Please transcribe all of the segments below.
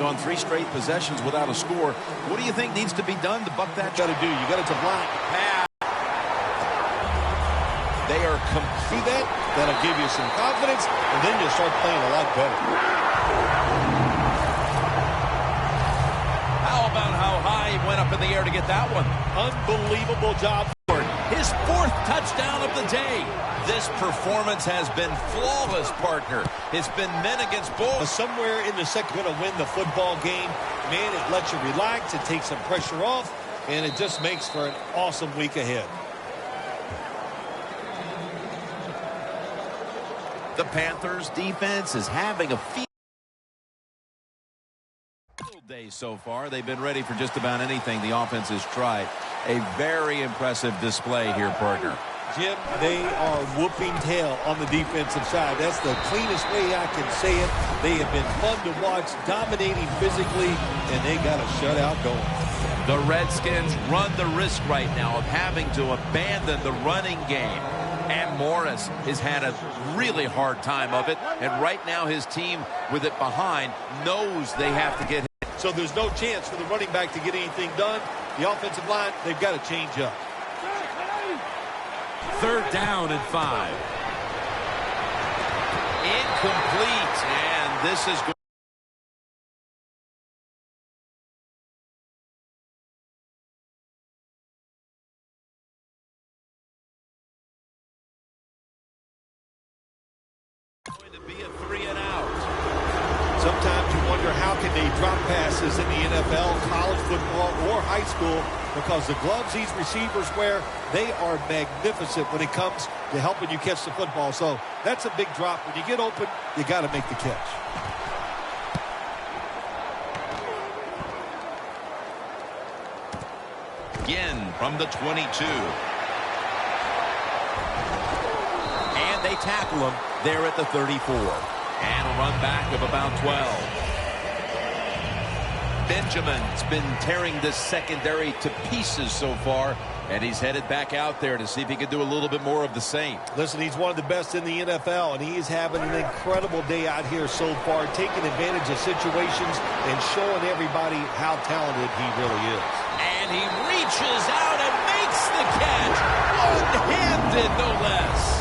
gone 3 straight possessions without a score. What do you think needs to be done to buck that? Got to do. You got it to block. Pass. They are see that? That'll give you some confidence, and then you'll start playing a lot better. How about how high he went up in the air to get that one? Unbelievable job. His 4th touchdown of the day. This performance has been flawless, partner. It's been men against boys. Somewhere in the second, going to win the football game. Man, it lets you relax. It takes some pressure off, and it just makes for an awesome week ahead. The Panthers defense is having a field day so far. They've been ready for just about anything the offense has tried. A very impressive display here, partner. Jim, they are whooping tail on the defensive side. That's the cleanest way I can say it. They have been fun to watch, dominating physically, and they got a shutout going. The Redskins run the risk right now of having to abandon the running game. And Morris has had a really hard time of it. And right now his team, with it behind, knows they have to get him. So there's no chance for the running back to get anything done. The offensive line, they've got to change up. 3rd down and 5. Incomplete. And this is good. Going to be a 3 and out. Sometimes you wonder how can they drop passes in the NFL, college football, or high school, because the gloves these receivers wear, they are magnificent when it comes to helping you catch the football. So that's a big drop. When you get open, you got to make the catch. Again from the 22. And they tackle him there at the 34. And a run back of about 12. Benjamin's been tearing this secondary to pieces so far, and he's headed back out there to see if he can do a little bit more of the same. Listen, he's one of the best in the NFL, and he is having an incredible day out here so far, taking advantage of situations and showing everybody how talented he really is. And he reaches out and makes the catch, one-handed no less.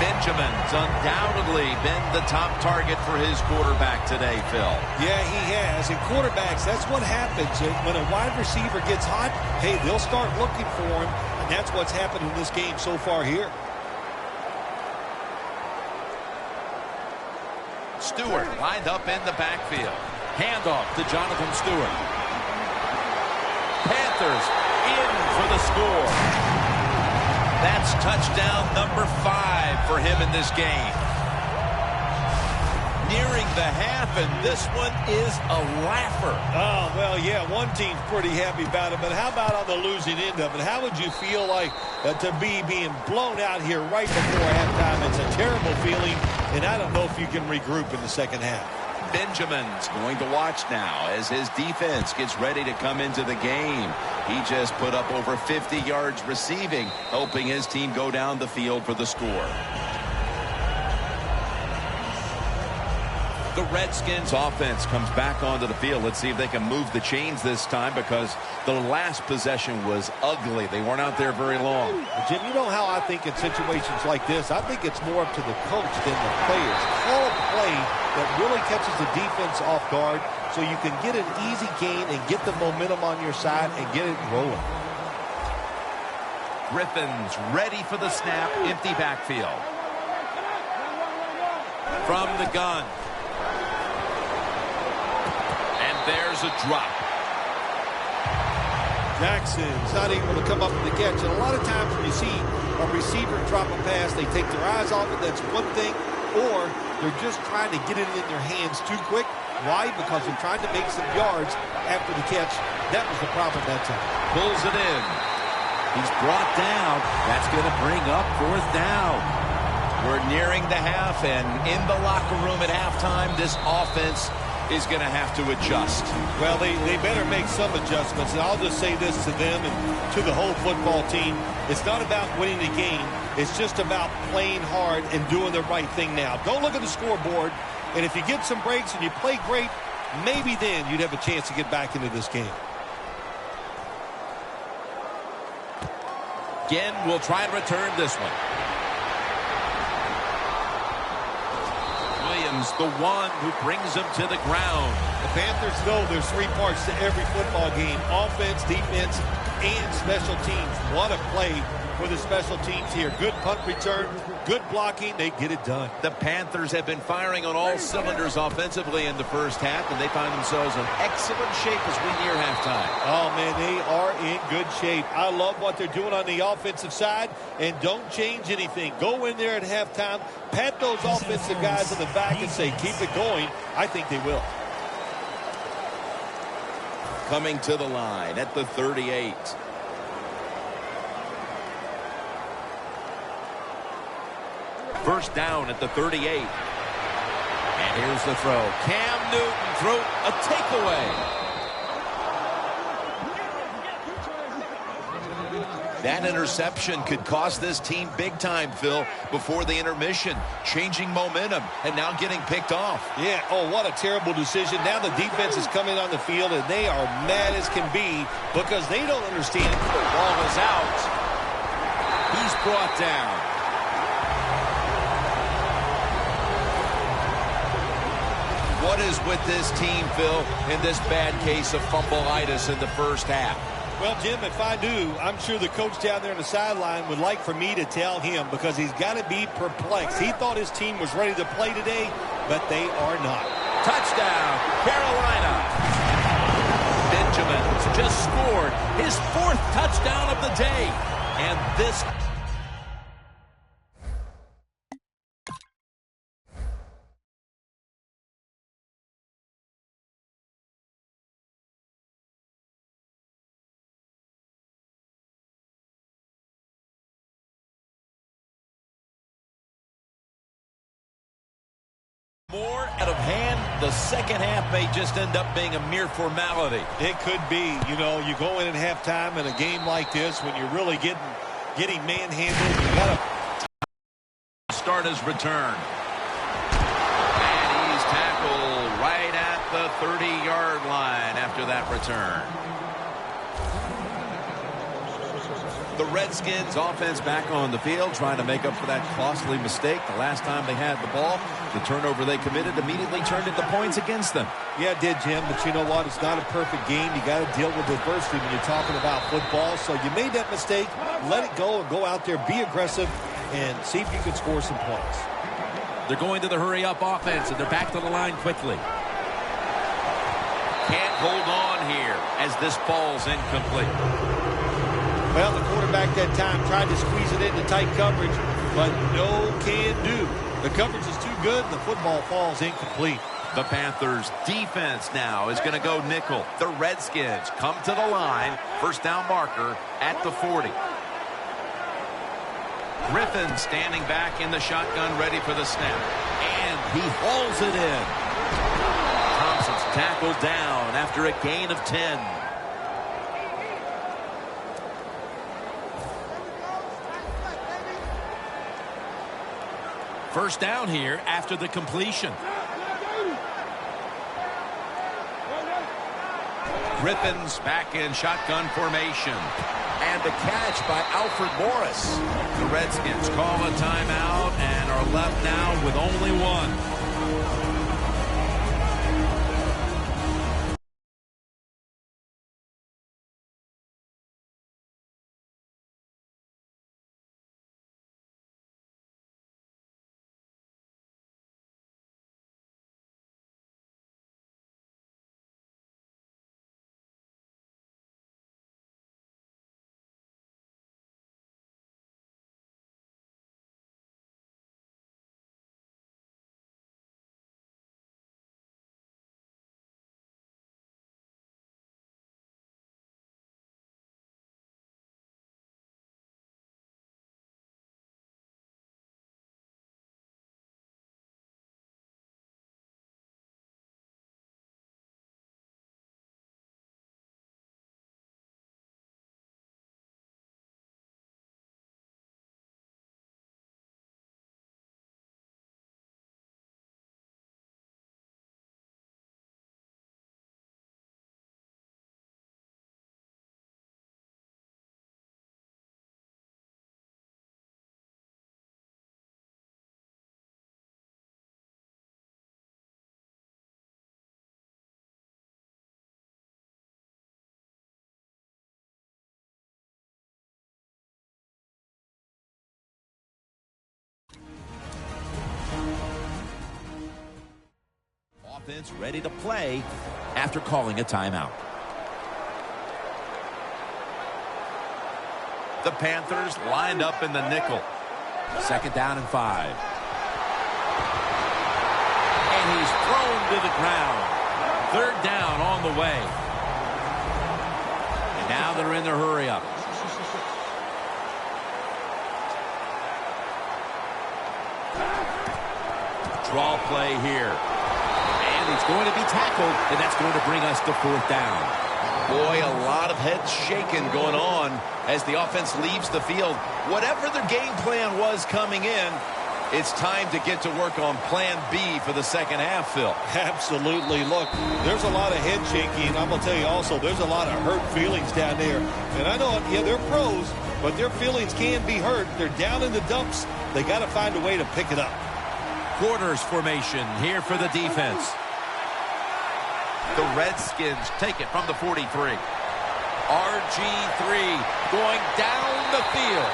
Benjamin's undoubtedly been the top target for his quarterback today, Phil. Yeah, he has. And quarterbacks, that's what happens. When a wide receiver gets hot, hey, they'll start looking for him, and that's what's happened in this game so far here. Stewart lined up in the backfield. Handoff to Jonathan Stewart. Panthers in for the score. That's touchdown number 5 for him in this game. Nearing the half, and this one is a laugher. Oh, well, yeah, one team's pretty happy about it, but how about on the losing end of it? How would you feel like to be being blown out here right before halftime? It's a terrible feeling, and I don't know if you can regroup in the second half. Benjamin's going to watch now as his defense gets ready to come into the game. He just put up over 50 yards receiving, helping his team go down the field for the score. The Redskins offense comes back onto the field. Let's see if they can move the chains this time, because the last possession was ugly. They weren't out there very long. Jim, you know how I think in situations like this, I think it's more up to the coach than the players. Call a play that really catches the defense off guard so you can get an easy gain and get the momentum on your side and get it rolling. Griffin's ready for the snap. Empty backfield. From the gun. There's a drop. Jackson's not able to come up with the catch. And a lot of times when you see a receiver drop a pass, they take their eyes off it. That's one thing. Or they're just trying to get it in their hands too quick. Why? Because they're trying to make some yards after the catch. That was the problem that time. Pulls it in. He's brought down. That's going to bring up 4th down. We're nearing the half, and in the locker room at halftime, this offense is going to have to adjust. Well, they better make some adjustments, and I'll just say this to them and to the whole football team. It's not about winning the game. It's just about playing hard and doing the right thing now. Don't look at the scoreboard, and if you get some breaks and you play great, maybe then you'd have a chance to get back into this game. Again, we'll try and return this one. Williams, the one who brings him to the ground. The Panthers know there's three parts to every football game: offense, defense, and special teams. What a play for the special teams here. Good punt return, good blocking. They get it done. The Panthers have been firing on all cylinders offensively in the first half, and they find themselves in excellent shape as we near halftime. Oh, man, they are in good shape. I love what they're doing on the offensive side, and don't change anything. Go in there at halftime, pat those offensive guys in the back and say, keep it going. I think they will. Coming to the line at the 38. First down at the 38. And here's the throw. Cam Newton throw a takeaway. That interception could cost this team big time, Phil, before the intermission. Changing momentum and now getting picked off. Yeah, oh, what a terrible decision. Now the defense is coming on the field, and they are mad as can be because they don't understand. The ball is out. He's brought down. What is with this team, Phil, in this bad case of fumbleitis in the first half? Well, Jim, if I knew, I'm sure the coach down there on the sideline would like for me to tell him because he's got to be perplexed. He thought his team was ready to play today, but they are not. Touchdown, Carolina. Benjamin's just scored his 4th touchdown of the day. And this... more out of hand. The second half may just end up being a mere formality. It could be. You know, you go in at halftime in a game like this when you're really getting manhandled. You got to start his return. And he's tackled right at the 30-yard line after that return. The Redskins offense back on the field trying to make up for that costly mistake. The last time they had the ball, the turnover they committed immediately turned into points against them. Yeah, it did, Jim, but you know what? It's not a perfect game. You got to deal with adversity when you're talking about football. So you made that mistake, let it go and go out there, be aggressive, and see if you can score some points. They're going to the hurry-up offense, and they're back to the line quickly. Can't hold on here as this ball's incomplete. Well, the quarterback that time tried to squeeze it into tight coverage, but no can do. The coverage is too good, and the football falls incomplete. The Panthers' defense now is going to go nickel. The Redskins come to the line. First down marker at the 40. Griffin standing back in the shotgun, ready for the snap. And he hauls it in. Thompson's tackled down after a gain of 10. First down here after the completion. Griffin's back in shotgun formation. And the catch by Alfred Morris. The Redskins call a timeout and are left now with only one. Offense ready to play after calling a timeout. The Panthers lined up in the nickel. 2nd down and 5. And he's thrown to the ground. 3rd down on the way. And now they're in their hurry up. Draw play here. And he's going to be tackled, and that's going to bring us to 4th down. Boy, a lot of heads shaking going on as the offense leaves the field. Whatever their game plan was coming in, it's time to get to work on plan B for the second half, Phil. Absolutely. Look, there's a lot of head shaking, and I'm going to tell you also, there's a lot of hurt feelings down there. And I know, yeah, they're pros, but their feelings can be hurt. They're down in the dumps. They got to find a way to pick it up. Quarters formation here for the defense. The Redskins take it from the 43. RG3 going down the field.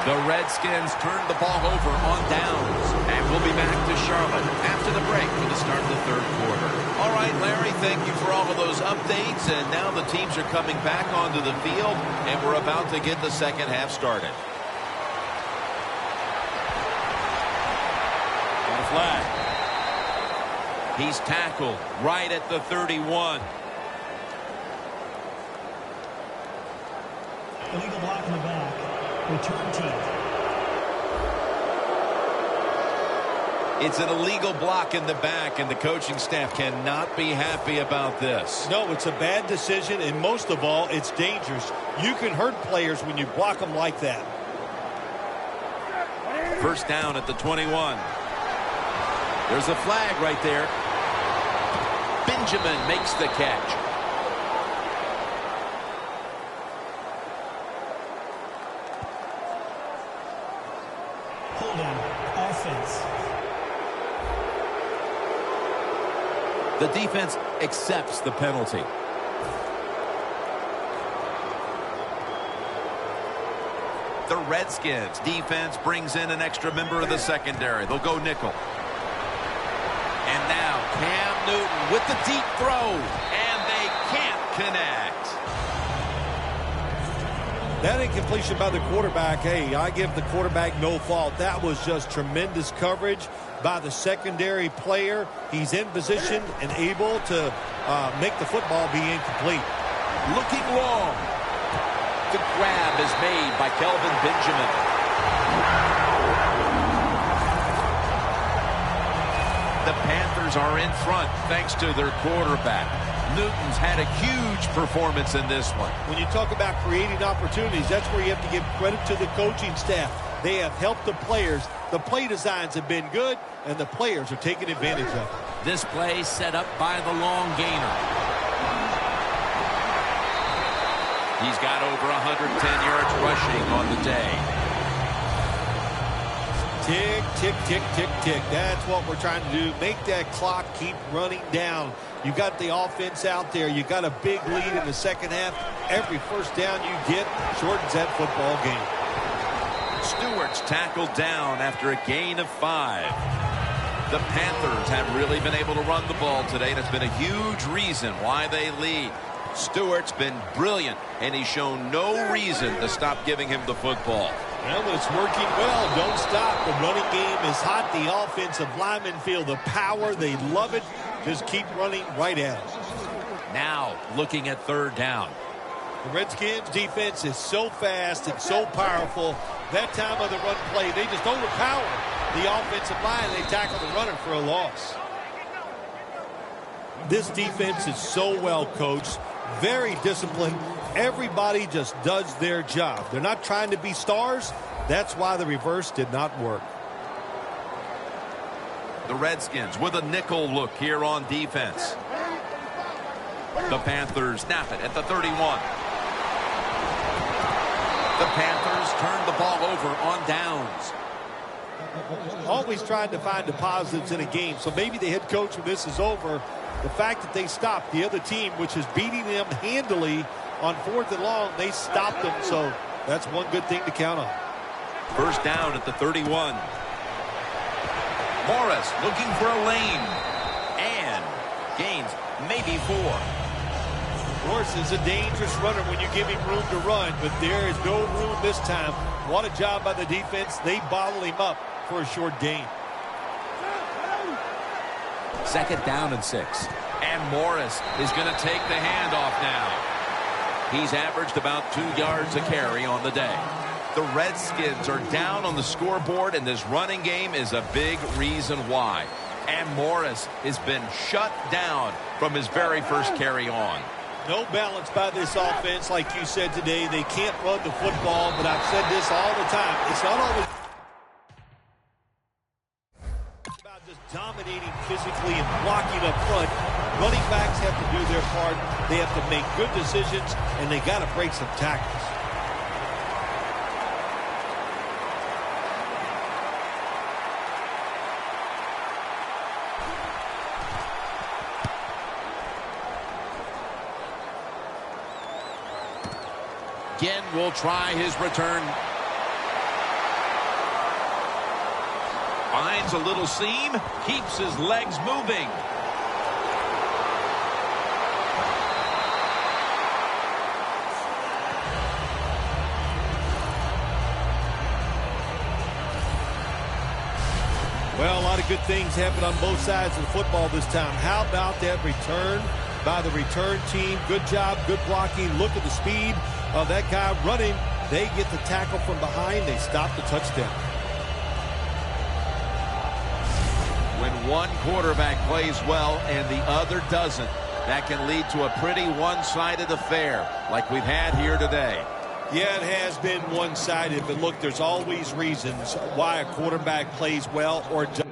The Redskins turn the ball over on downs. And we'll be back to Charlotte after the break for the start of the 3rd quarter. All right, Larry, thank you for all of those updates. And now the teams are coming back onto the field, and we're about to get the second half started. Got a flag. He's tackled right at the 31. Illegal block in the back. Return team. It's an illegal block in the back, and the coaching staff cannot be happy about this. No, it's a bad decision, and most of all, it's dangerous. You can hurt players when you block them like that. 1st down at the 21. There's a flag right there. Benjamin makes the catch. Holding. Offense. The defense accepts the penalty. The Redskins defense brings in an extra member of the secondary. They'll go nickel. And now Cam Newton with the deep throw. And they can't connect. That incompletion by the quarterback, hey, I give the quarterback no fault. That was just tremendous coverage by the secondary player. He's in position and able to make the football be incomplete. Looking long. The grab is made by Kelvin Benjamin. The Panthers are in front thanks to their quarterback. Newton's had a huge performance in this one. When you talk about creating opportunities, that's where you have to give credit to the coaching staff. They have helped the players. The play designs have been good, and the players are taking advantage of it. This play set up by the long gainer. He's got over 110 yards rushing on the day. Tick, tick, tick, tick, tick. That's what we're trying to do. Make that clock keep running down. You got the offense out there. You got a big lead in the second half. Every 1st down you get shortens that football game. Stewart's tackled down after a gain of 5. The Panthers have really been able to run the ball today. That's been a huge reason why they lead. Stewart's been brilliant, and he's shown no reason to stop giving him the football. Well, it's working well. Don't stop. The running game is hot. The offensive linemen feel the power. They love it. Just keep running right at it. Now looking at 3rd down. The Redskins defense is so fast and so powerful. That time of the run play, they just overpower the offensive line. They tackle the runner for a loss. This defense is so well coached, very disciplined. Everybody just does their job. They're not trying to be stars. That's why the reverse did not work. The Redskins with a nickel look here on defense. The Panthers snap it at the 31. The Panthers turn the ball over on downs. Always trying to find the positives in a game. So maybe the head coach, when this is over, the fact that they stopped the other team, which is beating them handily on 4th and long, they stopped them. So that's one good thing to count on. 1st down at the 31. Morris looking for a lane. And 4. Morris is a dangerous runner when you give him room to run, but there is no room this time. What a job by the defense. They bottle him up for a short gain. 2nd down and 6. And Morris is going to take the handoff now. He's averaged about 2 yards a carry on the day. The Redskins are down on the scoreboard, and this running game is a big reason why. And Morris has been shut down from his very first carry on. No balance by this offense, like you said today. They can't run the football, but I've said this all the time. It's not always about just dominating physically and blocking up front. Running backs have to do their part. They have to make good decisions, and they got to break some tackles. Again, will try his return. Finds a little seam, keeps his legs moving. Well, a lot of good things happen on both sides of the football this time. How about that return by the return team? Good job, good blocking. Look at the speed of that guy running. They get the tackle from behind. They stop the touchdown. When one quarterback plays well and the other doesn't, that can lead to a pretty one-sided affair like we've had here today. Yeah, it has been one-sided, but look, there's always reasons why a quarterback plays well or doesn't.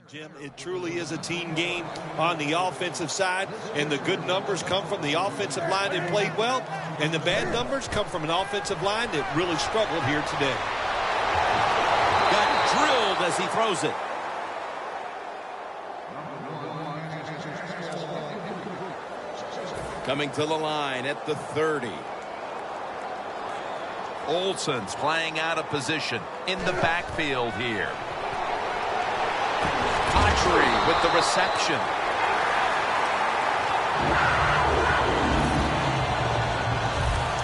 Jim, it truly is a team game on the offensive side, and the good numbers come from the offensive line that played well, and the bad numbers come from an offensive line that really struggled here today. Got drilled as he throws it. Coming to the line at the 30. Olsen's playing out of position in the backfield here. Autry with the reception.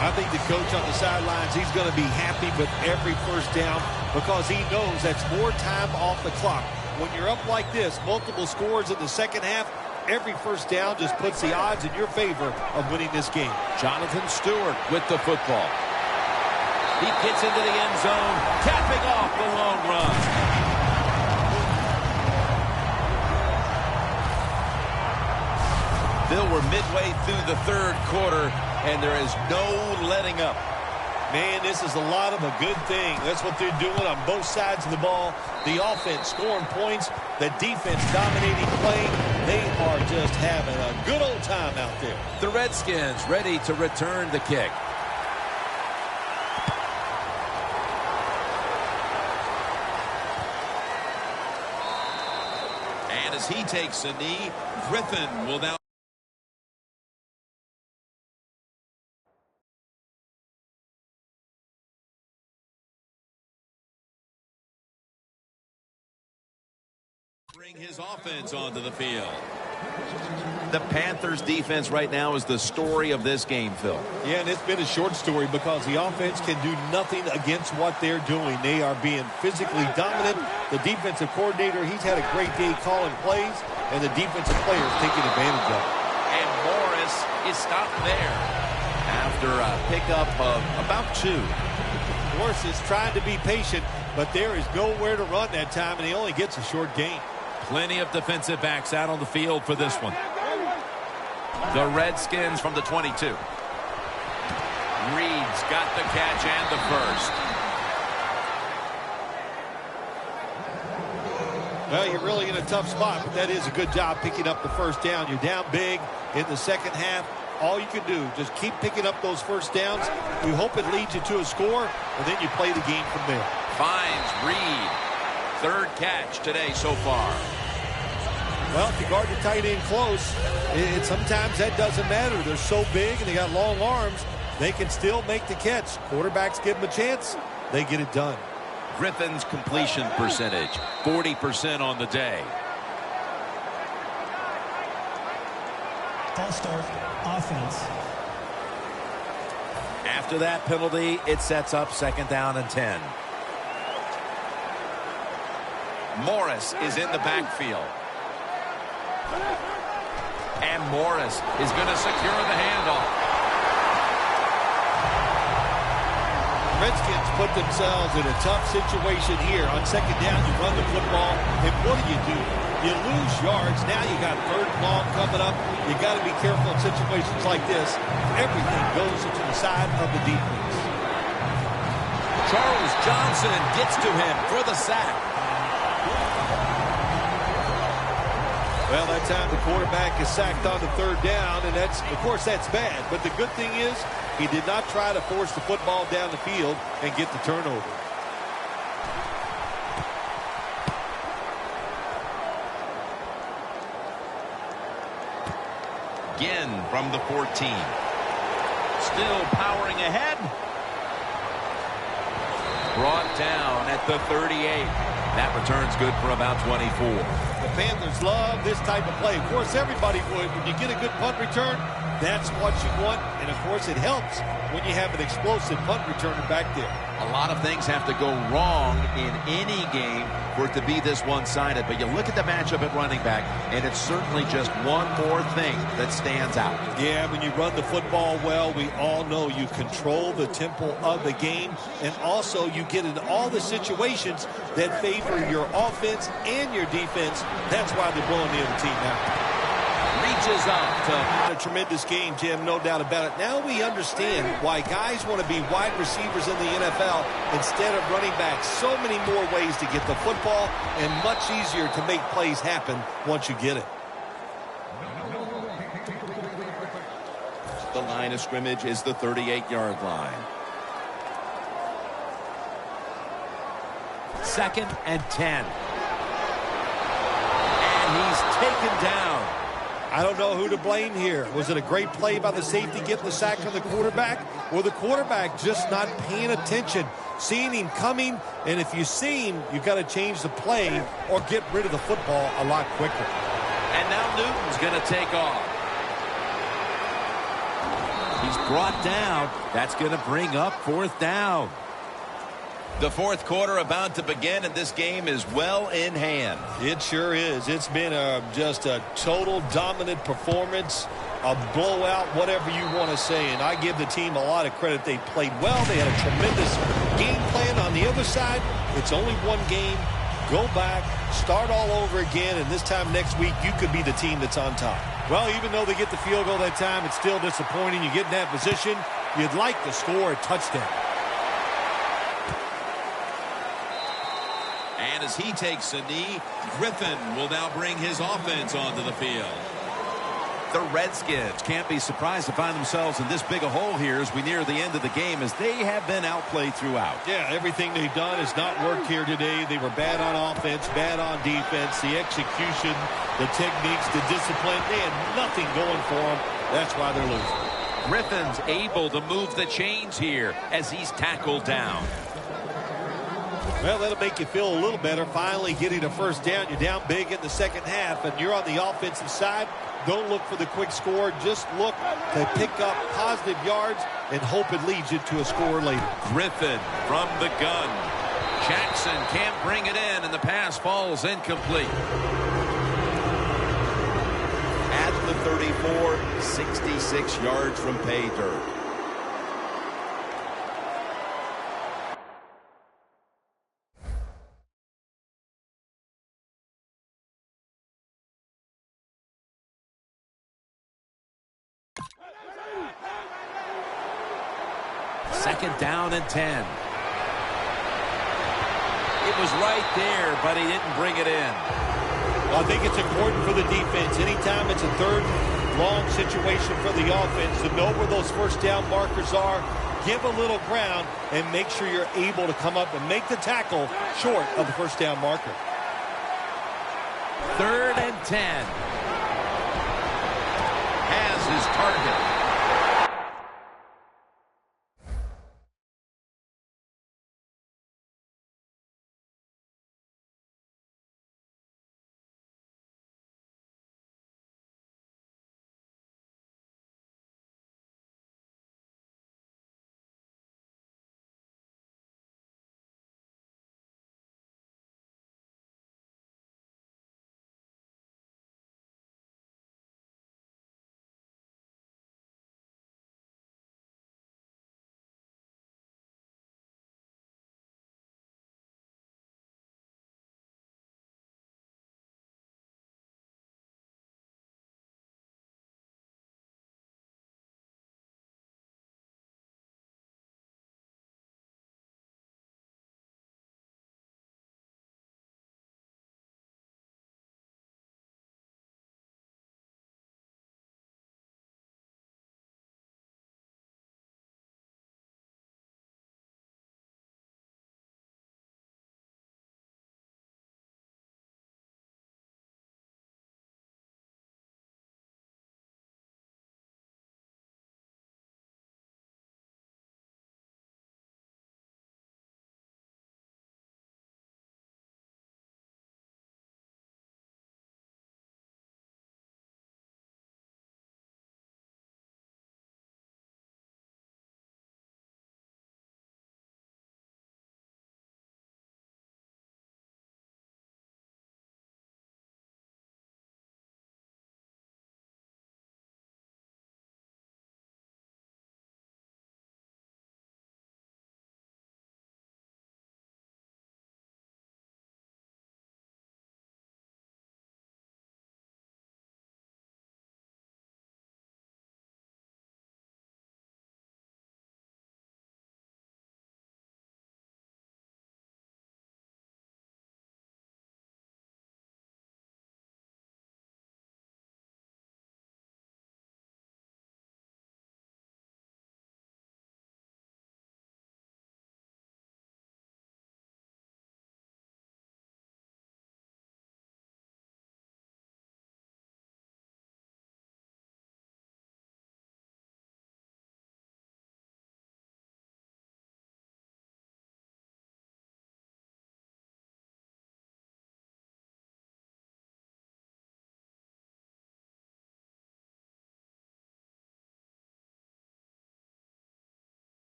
I think the coach on the sidelines, he's going to be happy with every first down because he knows that's more time off the clock. When you're up like this, multiple scores in the second half, every first down just puts the odds in your favor of winning this game. Jonathan Stewart with the football. He gets into the end zone, capping off the long run. Bill, we're midway through the third quarter, and there is no letting up. Man, this is a lot of a good thing. That's what they're doing on both sides of the ball. The offense scoring points, the defense dominating play. They are just having a good old time out there. The Redskins ready to return the kick. And as he takes a knee, Griffin will now bring his offense onto the field. The Panthers defense right now is the story of this game, Phil. Yeah, and it's been a short story because the offense can do nothing against what they're doing. They are being physically dominant. The defensive coordinator, he's had a great day calling plays, and the defensive players taking advantage of it. And Morris is stopped there after a pickup of about 2. Morris is trying to be patient. but there is nowhere to run that time, and he only gets a short gain. Plenty of defensive backs out on the field for this one. The Redskins from the 22. Reed's got the catch and the first. Well, you're really in a tough spot, but that is a good job picking up the first down. You're down big in the second half. All you can do, just keep picking up those first downs. You hope it leads you to a score, and then you play the game from there. Finds Reed. Third catch today so far. Well, if you guard the tight end close, sometimes that doesn't matter. They're so big and they got long arms, they can still make the catch. Quarterbacks give them a chance, they get it done. Griffin's completion percentage, 40% on the day. False start, offense. After that penalty, it sets up 2nd down and 10. Morris is in the backfield. And Morris is going to secure the handoff. Redskins put themselves in a tough situation here. On 2nd down, you run the football, and what do? You lose yards. Now you got 3rd and long coming up. You got to be careful in situations like this. Everything goes into the side of the defense. Charles Johnson gets to him for the sack. Well, that time the quarterback is sacked on the 3rd down, and of course, that's bad. But the good thing is he did not try to force the football down the field and get the turnover. Again from the 14. Still powering ahead. Brought down at the 38. That return's good for about 24. The Panthers love this type of play. Of course, everybody would. When you get a good punt return, that's what you want. And, of course, it helps when you have an explosive punt returner back there. A lot of things have to go wrong in any game for it to be this one-sided. But you look at the matchup at running back, and it's certainly just one more thing that stands out. Yeah, when you run the football well, we all know you control the tempo of the game. And also, you get in all the situations that favor your offense and your defense. That's why they're blowing the other team out. Reaches up to a tremendous game, Jim, no doubt about it. Now we understand why guys want to be wide receivers in the NFL instead of running backs. So many more ways to get the football and much easier to make plays happen once you get it. The line of scrimmage is the 38-yard line. 2nd and 10. And he's taken down. I don't know who to blame here. Was it a great play by the safety getting the sack on the quarterback, or the quarterback just not paying attention, seeing him coming? And if you see him, you've got to change the play or get rid of the football a lot quicker. And now Newton's going to take off. He's brought down. That's going to bring up 4th down. The 4th quarter about to begin, and this game is well in hand. It sure is. It's been just a total dominant performance, a blowout, whatever you want to say. And I give the team a lot of credit. They played well. They had a tremendous game plan. On the other side, it's only one game. Go back, start all over again, and this time next week, you could be the team that's on top. Well, even though they get the field goal that time, it's still disappointing. You get in that position, you'd like to score a touchdown. And as he takes a knee, Griffin will now bring his offense onto the field. The Redskins can't be surprised to find themselves in this big a hole here as we near the end of the game, as they have been outplayed throughout. Yeah, everything they've done has not worked here today. They were bad on offense, bad on defense, the execution, the techniques, the discipline. They had nothing going for them. That's why they're losing. Griffin's able to move the chains here as he's tackled down. Well, that'll make you feel a little better. Finally getting a first down. You're down big in the second half, and you're on the offensive side. Don't look for the quick score. Just look to pick up positive yards and hope it leads you to a score later. Griffin from the gun. Jackson can't bring it in, and the pass falls incomplete. At the 34, 66 yards from pay dirt. 2nd down and 10. It was right there, but he didn't bring it in. Well, I think it's important for the defense. Anytime it's a 3rd long situation for the offense, to know where those 1st down markers are, give a little ground, and make sure you're able to come up and make the tackle short of the 1st down marker. 3rd and 10. Has his target.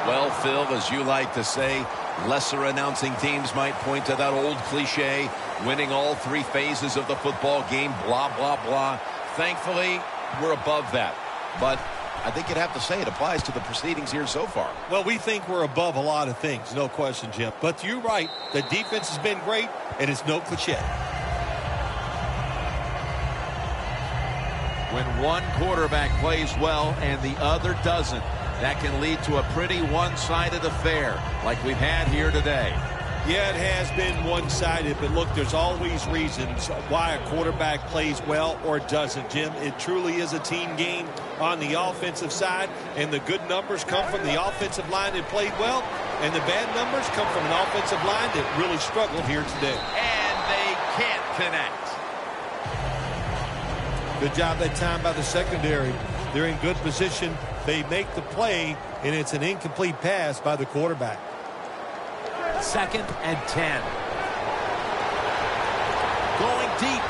Well, Phil, as you like to say, lesser announcing teams might point to that old cliche, winning all 3 phases of the football game, blah, blah, blah. Thankfully, we're above that. But I think you'd have to say it applies to the proceedings here so far. Well, we think we're above a lot of things, no question, Jim. But you're right. The defense has been great, and it's no cliche. When one quarterback plays well and the other doesn't, that can lead to a pretty one-sided affair like we've had here today. Yeah, it has been one-sided, but look, there's always reasons why a quarterback plays well or doesn't, Jim. It truly is a team game on the offensive side, and the good numbers come from the offensive line that played well, and the bad numbers come from an offensive line that really struggled here today. And they can't connect. Good job that time by the secondary. They're in good position. They make the play, and it's an incomplete pass by the quarterback. 2nd and 10. Going deep.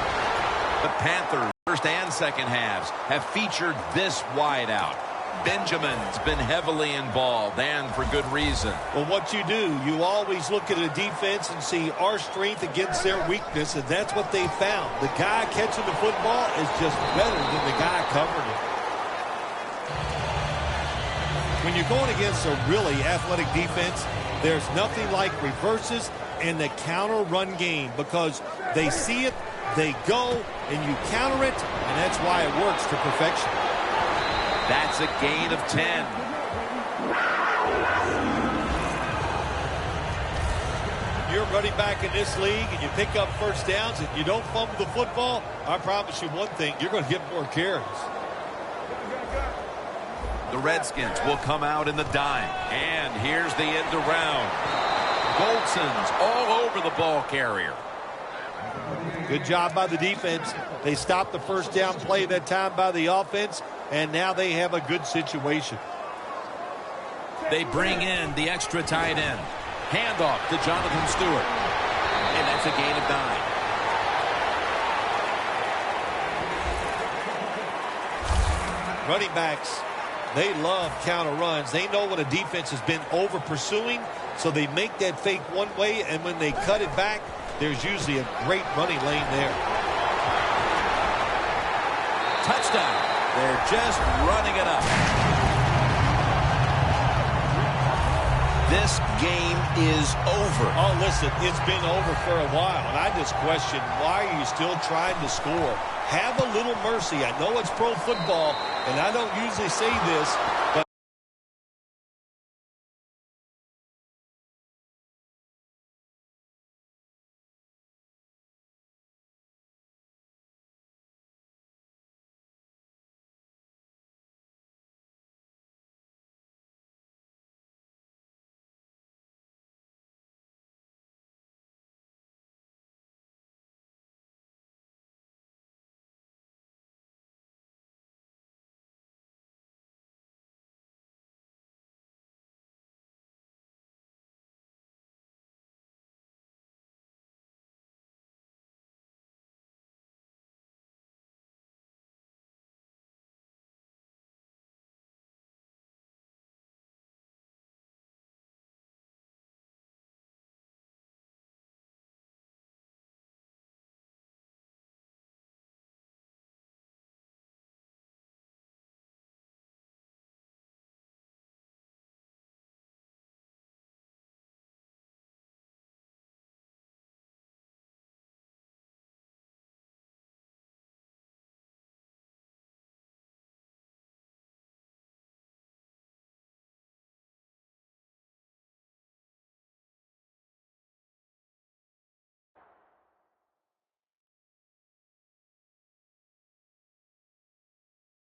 The Panthers, first and second halves, have featured this wide out. Benjamin's been heavily involved, and for good reason. Well, what you do, you always look at a defense and see our strength against their weakness, and that's what they found. The guy catching the football is just better than the guy covering it. When you're going against a really athletic defense, there's nothing like reverses and the counter run game, because they see it, they go, and you counter it, and that's why it works to perfection. That's a gain of 10. You're running back in this league and you pick up first downs and you don't fumble the football, I promise you one thing, you're going to get more carries. The Redskins will come out in the dime. And here's the end around. Goldson's all over the ball carrier. Good job by the defense. They stopped the first down play that time by the offense, and now they have a good situation. They bring in the extra tight end. Handoff to Jonathan Stewart. And that's a gain of 9. Running backs, they love counter runs. They know when a defense has been over pursuing, so they make that fake one way, and when they cut it back, there's usually a great running lane there. Touchdown. They're just running it up. This game is over. Oh, listen, it's been over for a while, and I just question, why are you still trying to score? Have a little mercy. I know it's pro football, and I don't usually say this,